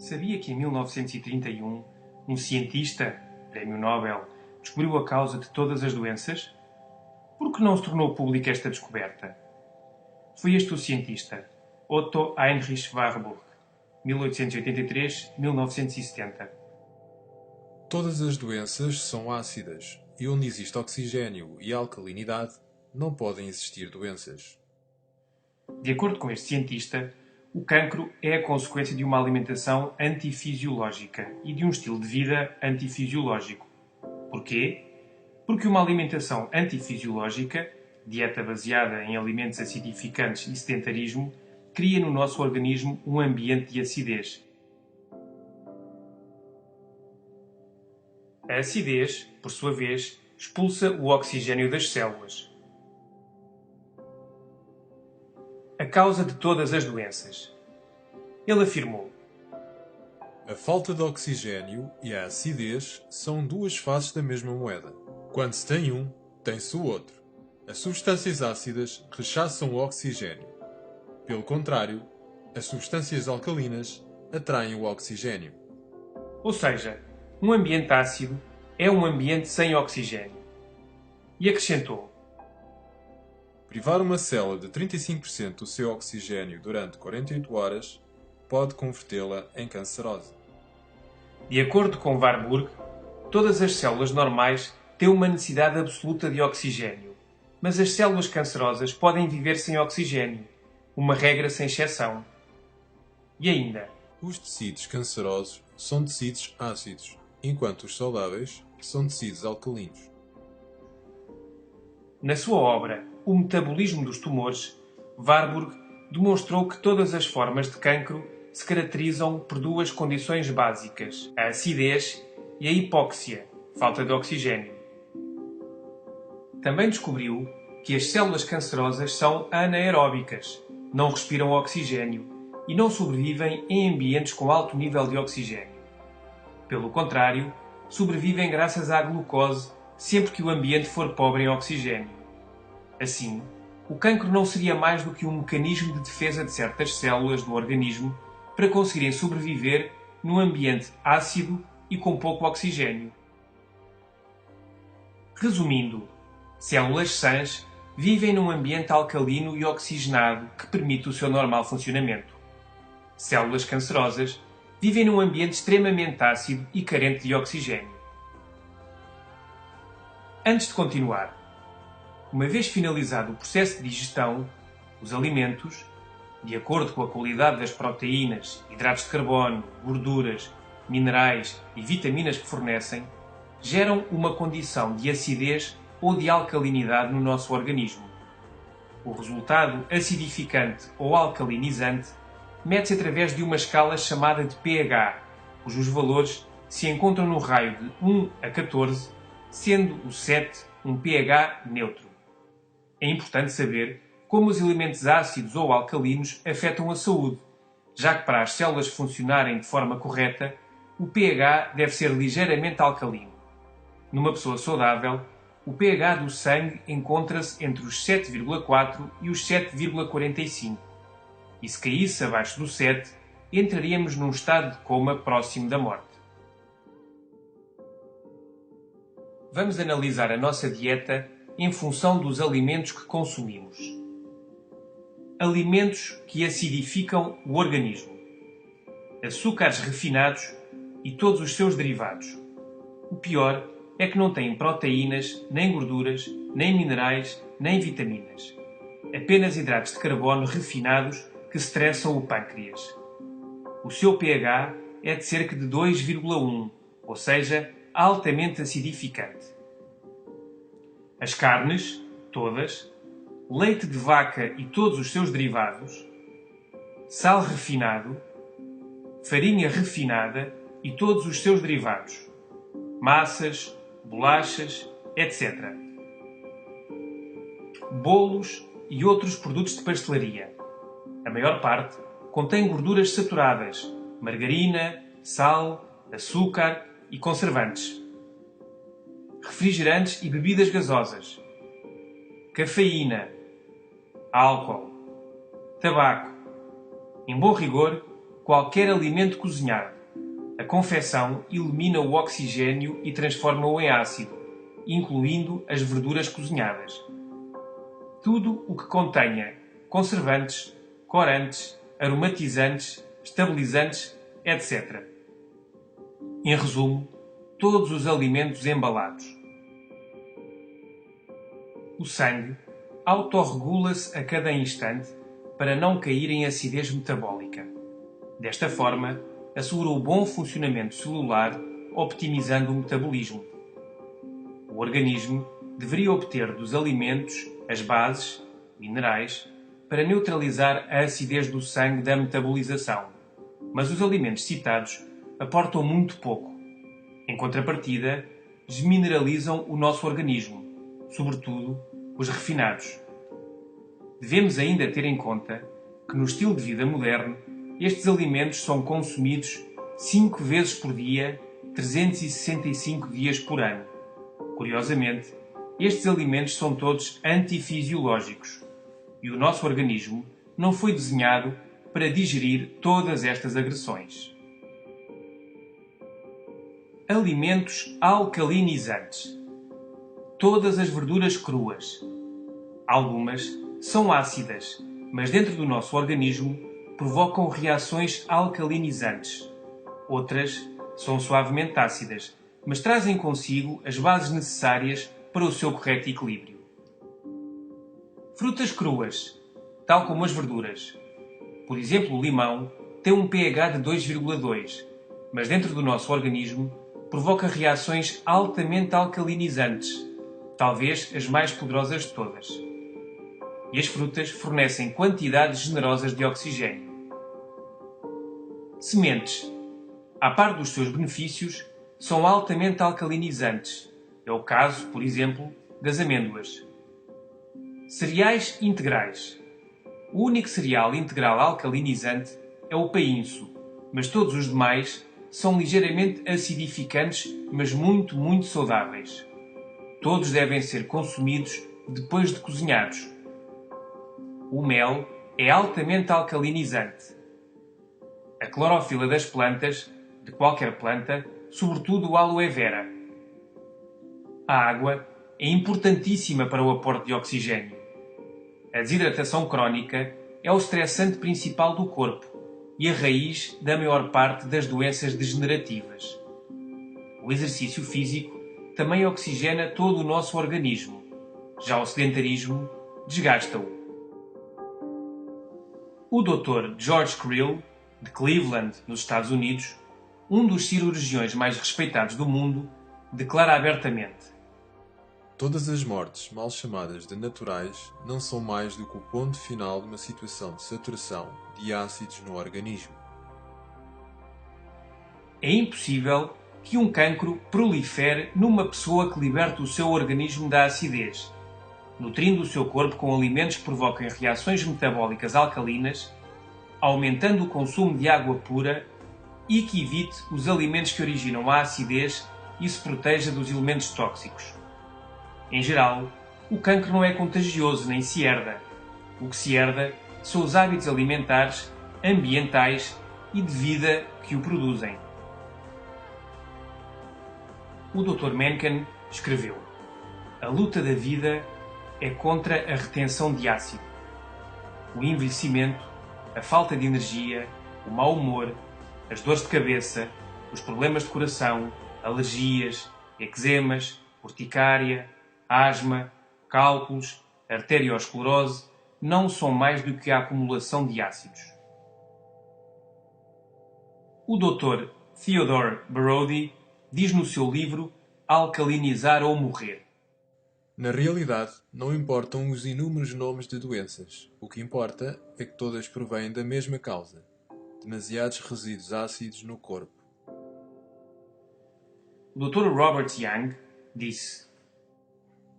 Sabia que em 1931 um cientista, Prémio Nobel, descobriu a causa de todas as doenças? Por que não se tornou pública esta descoberta? Foi este o cientista, Otto Heinrich Warburg, 1883-1970. Todas as doenças são ácidas, e onde existe oxigênio e alcalinidade, não podem existir doenças. De acordo com este cientista, o cancro é a consequência de uma alimentação antifisiológica e de um estilo de vida antifisiológico. Porquê? Porque uma alimentação antifisiológica, dieta baseada em alimentos acidificantes e sedentarismo, cria no nosso organismo um ambiente de acidez. A acidez, por sua vez, expulsa o oxigênio das células. A causa de todas as doenças. Ele afirmou: A falta de oxigênio e a acidez são duas faces da mesma moeda. Quando se tem um, tem-se o outro. As substâncias ácidas rechaçam o oxigênio. Pelo contrário, as substâncias alcalinas atraem o oxigênio. Ou seja, um ambiente ácido é um ambiente sem oxigênio. E acrescentou: Privar uma célula de 35% do seu oxigênio durante 48 horas pode convertê-la em cancerosa. De acordo com Warburg, todas as células normais têm uma necessidade absoluta de oxigênio, mas as células cancerosas podem viver sem oxigênio, uma regra sem exceção. E ainda, Os tecidos cancerosos são tecidos ácidos, enquanto os saudáveis são tecidos alcalinos. na sua obra O Metabolismo dos Tumores, Warburg demonstrou que todas as formas de cancro se caracterizam por duas condições básicas: a acidez e a hipóxia, falta de oxigênio. Também descobriu que as células cancerosas são anaeróbicas, não respiram oxigênio e não sobrevivem em ambientes com alto nível de oxigênio. Pelo contrário, sobrevivem graças à glucose sempre que o ambiente for pobre em oxigênio. Assim, o cancro não seria mais do que um mecanismo de defesa de certas células do organismo para conseguirem sobreviver num ambiente ácido e com pouco oxigênio. Resumindo, células sãs vivem num ambiente alcalino e oxigenado que permite o seu normal funcionamento. Células cancerosas vivem num ambiente extremamente ácido e carente de oxigênio. Antes de continuar, uma vez finalizado o processo de digestão, os alimentos, de acordo com a qualidade das proteínas, hidratos de carbono, gorduras, minerais e vitaminas que fornecem, geram uma condição de acidez ou de alcalinidade no nosso organismo. O resultado acidificante ou alcalinizante mede-se através de uma escala chamada de pH, cujos valores se encontram no raio de 1 a 14, sendo o 7 um pH neutro. É importante saber como os elementos ácidos ou alcalinos afetam a saúde, já que para as células funcionarem de forma correta, o pH deve ser ligeiramente alcalino. Numa pessoa saudável, o pH do sangue encontra-se entre os 7,4 e os 7,45. E se caísse abaixo do 7, entraríamos num estado de coma próximo da morte. Vamos analisar a nossa dieta em função dos alimentos que consumimos. Alimentos que acidificam o organismo. Açúcares refinados e todos os seus derivados. O pior é que não têm proteínas, nem gorduras, nem minerais, nem vitaminas. Apenas hidratos de carbono refinados que estressam o pâncreas. O seu pH é de cerca de 2,1, ou seja, altamente acidificante. As carnes, todas, leite de vaca e todos os seus derivados, sal refinado, farinha refinada e todos os seus derivados, massas, bolachas, etc. Bolos e outros produtos de pastelaria. A maior parte contém gorduras saturadas, margarina, sal, açúcar e conservantes. Refrigerantes e bebidas gasosas. Cafeína, álcool, tabaco. Em bom rigor, qualquer alimento cozinhado. A confecção elimina o oxigênio e transforma-o em ácido, incluindo as verduras cozinhadas. Tudo o que contenha conservantes, corantes, aromatizantes, estabilizantes, etc. Em resumo, todos os alimentos embalados. O sangue autorregula-se a cada instante para não cair em acidez metabólica. Desta forma, assegura o bom funcionamento celular, optimizando o metabolismo. O organismo deveria obter dos alimentos as bases, minerais, para neutralizar a acidez do sangue da metabolização, mas os alimentos citados aportam muito pouco. Em contrapartida, desmineralizam o nosso organismo, sobretudo os refinados. Devemos ainda ter em conta que no estilo de vida moderno, estes alimentos são consumidos 5 vezes por dia, 365 dias por ano. Curiosamente, estes alimentos são todos antifisiológicos e o nosso organismo não foi desenhado para digerir todas estas agressões. Alimentos alcalinizantes. Todas as verduras cruas. Algumas são ácidas, mas dentro do nosso organismo provocam reações alcalinizantes. Outras são suavemente ácidas, mas trazem consigo as bases necessárias para o seu correto equilíbrio. Frutas cruas, tal como as verduras. Por exemplo, o limão tem um pH de 2,2, mas dentro do nosso organismo provoca reações altamente alcalinizantes, talvez as mais poderosas de todas. E as frutas fornecem quantidades generosas de oxigênio. Sementes, à par dos seus benefícios, são altamente alcalinizantes. É o caso, por exemplo, das amêndoas. Cereais integrais. O único cereal integral alcalinizante é o painço, mas todos os demais são ligeiramente acidificantes, mas muito saudáveis. Todos devem ser consumidos depois de cozinhados. O mel é altamente alcalinizante. A clorofila das plantas, de qualquer planta, sobretudo o aloe vera. A água é importantíssima para o aporte de oxigênio. A desidratação crónica é o estressante principal do corpo e a raiz da maior parte das doenças degenerativas. O exercício físico também oxigena todo o nosso organismo. Já o sedentarismo desgasta-o. O Dr. George Krill, de Cleveland, nos Estados Unidos, um dos cirurgiões mais respeitados do mundo, declara abertamente: Todas as mortes, mal chamadas de naturais, não são mais do que o ponto final de uma situação de saturação de ácidos no organismo. É impossível que um cancro prolifere numa pessoa que liberta o seu organismo da acidez, nutrindo o seu corpo com alimentos que provoquem reações metabólicas alcalinas, aumentando o consumo de água pura e que evite os alimentos que originam a acidez e se proteja dos elementos tóxicos. Em geral, o cancro não é contagioso nem se herda. O que se herda são os hábitos alimentares, ambientais e de vida que o produzem. O Dr. Mencken escreveu: a luta da vida é contra a retenção de ácido. O envelhecimento, a falta de energia, o mau humor, as dores de cabeça, os problemas de coração, alergias, eczemas, urticária, asma, cálculos, arteriosclerose não são mais do que a acumulação de ácidos. O Dr. Theodore Brody diz no seu livro Alcalinizar ou Morrer: Na realidade, não importam os inúmeros nomes de doenças. O que importa é que todas provêm da mesma causa: demasiados resíduos ácidos no corpo. O Dr. Robert Young disse: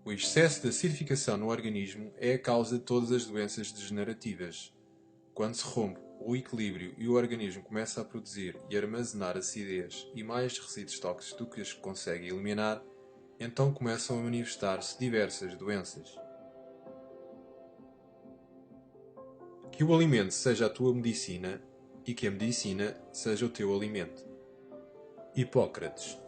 O excesso de acidificação no organismo é a causa de todas as doenças degenerativas. Quando se rompe o equilíbrio e o organismo começa a produzir e armazenar acidez e mais resíduos tóxicos do que os consegue eliminar, então começam a manifestar-se diversas doenças. Que o alimento seja a tua medicina e que a medicina seja o teu alimento. Hipócrates.